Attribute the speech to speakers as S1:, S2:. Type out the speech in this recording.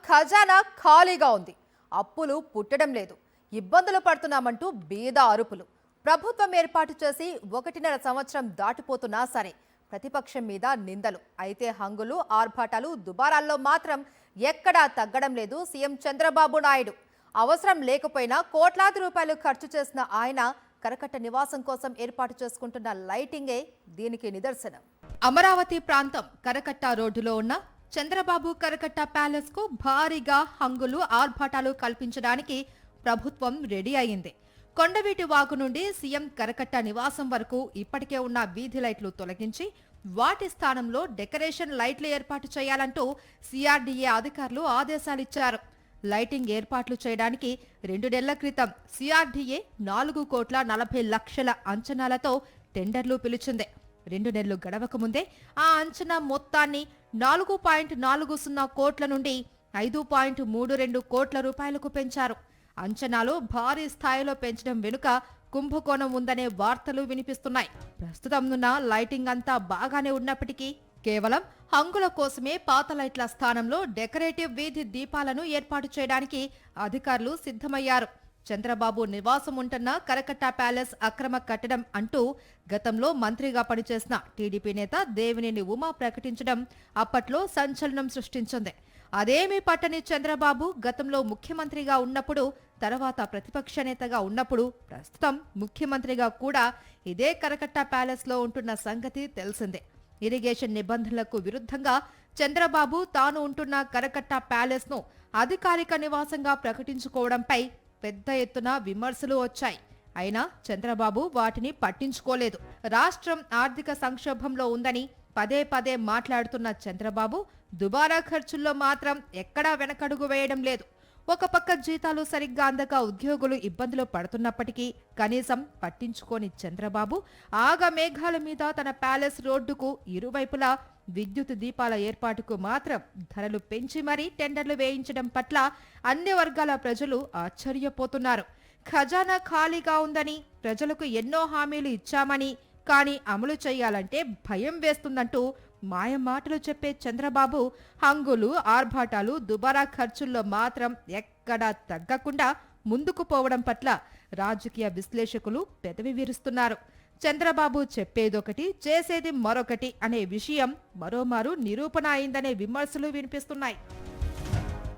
S1: ఖజానా ఖాళీగా ఉంది. అప్పులు పుట్టడం లేదు. ఇబ్బందులు పడుతున్నామంటూ బీద అరుపులు. ప్రభుత్వం ఏర్పాటు చేసి 1.5 సంవత్సరం దాటిపోతున్నా సరే ప్రతిపక్షం మీద నిందలు. అయితే హంగులు, ఆర్భాటాలు, దుబారాల్లో మాత్రం ఎక్కడా తగ్గడం లేదు సీఎం చంద్రబాబు నాయుడు. అవసరం లేకపోయినా కోట్లాది రూపాయలు ఖర్చు చేసిన ఆయన కరకట్ట నివాసం కోసం ఏర్పాటు చేసుకుంటున్న లైటింగే దీనికి నిదర్శనం. అమరావతి ప్రాంతం కరకట్ట రోడ్డులో ఉన్న చంద్రబాబు కరకట్ట ప్యాలెస్ కు భారీగా హంగులు, ఆర్భాటాలు కల్పించడానికి ప్రభుత్వం రెడీ అయింది. కొండవీటి వాగు నుండి సీఎం కరకట్ట నివాసం వరకు ఇప్పటికే ఉన్న వీధి లైట్లు తొలగించి వాటి స్థానంలో డెకరేషన్ లైట్లు ఏర్పాటు చేయాలంటూ సిఆర్డీఏ అధికారులు ఆదేశాలిచ్చారు. లైటింగ్ ఏర్పాట్లు చేయడానికి 2 నెలల క్రితం సిఆర్డీఏ 4,40,00,000 అంచనాలతో టెండర్లు పిలిచింది. 2 నెలలు గడవక ముందే ఆ అంచనా మొత్తాన్ని 4.40 కోట్ల నుండి 5.32 కోట్ల రూపాయలకు పెంచారు. అంచనాలు భారీ స్థాయిలో పెంచడం వెనుక కుంభకోణం ఉందనే వార్తలు వినిపిస్తున్నాయి. ప్రస్తుతం ఉన్న లైటింగ్ అంతా బాగానే ఉన్నప్పటికీ కేవలం హంగుల కోసమే పాత లైట్ల స్థానంలో డెకరేటివ్ వీధి దీపాలను ఏర్పాటు చేయడానికి అధికారులు సిద్ధమయ్యారు. చంద్రబాబు నివాసం ఉంటున్న కరకట్ట ప్యాలెస్ అక్రమ కట్టడం అంటూ గతంలో మంత్రిగా పనిచేసిన టీడీపీ నేత దేవినేని ఉమా ప్రకటించడం అప్పట్లో సంచలనం సృష్టించింది. అదేమీ పట్టని చంద్రబాబు గతంలో ముఖ్యమంత్రిగా ఉన్నప్పుడు, తర్వాత ప్రతిపక్ష నేతగా ఉన్నప్పుడు, ప్రస్తుతం ముఖ్యమంత్రిగా కూడా ఇదే కరకట్ట ప్యాలెస్ లో ఉంటున్న సంగతి తెలిసిందే. ఇరిగేషన్ నిబంధనలకు విరుద్ధంగా చంద్రబాబు తాను ఉంటున్న కరకట్ట ప్యాలెస్ ను అధికారిక నివాసంగా ప్రకటించుకోవడంపై పెద్ద ఎత్తున విమర్శలు వచ్చాయి. అయినా చంద్రబాబు వాటిని పట్టించుకోలేదు. రాష్ట్రం ఆర్థిక సంక్షోభంలో ఉందని పదే పదే మాట్లాడుతున్న చంద్రబాబు దుబారా ఖర్చుల్లో మాత్రం ఎక్కడా వెనకడుగు వేయడం లేదు. ఒక పక్క జీతాలు సరిగ్గా అందక ఉద్యోగులు ఇబ్బందులు పడుతున్నప్పటికీ కనీసం పట్టించుకోని చంద్రబాబు ఆగమేఘాల మీద తన ప్యాలెస్ రోడ్డుకు ఇరువైపులా విద్యుత్ దీపాల ఏర్పాటుకు మాత్రం ధరలు పెంచి మరీ టెండర్లు వేయించడం పట్ల అన్ని వర్గాల ప్రజలు ఆశ్చర్యపోతున్నారు. ఖజానా ఖాళీగా ఉందని, ప్రజలకు ఎన్నో హామీలు ఇచ్చామని, కానీ అమలు చేయాలంటే భయం వేస్తుందంటూ మాయమాటలు చెప్పే చంద్రబాబు హంగులు, ఆర్భాటాలు, దుబారా ఖర్చుల్లో మాత్రం ఎక్కడా తగ్గకుండా ముందుకు పోవడం పట్ల రాజకీయ విశ్లేషకులు పెదవి విరుస్తున్నారు. చంద్రబాబు చెప్పేదొకటి, చేసేది మరొకటి అనే విషయం మరోమారు నిరూపణ అయిందనే విమర్శలు వినిపిస్తున్నాయి.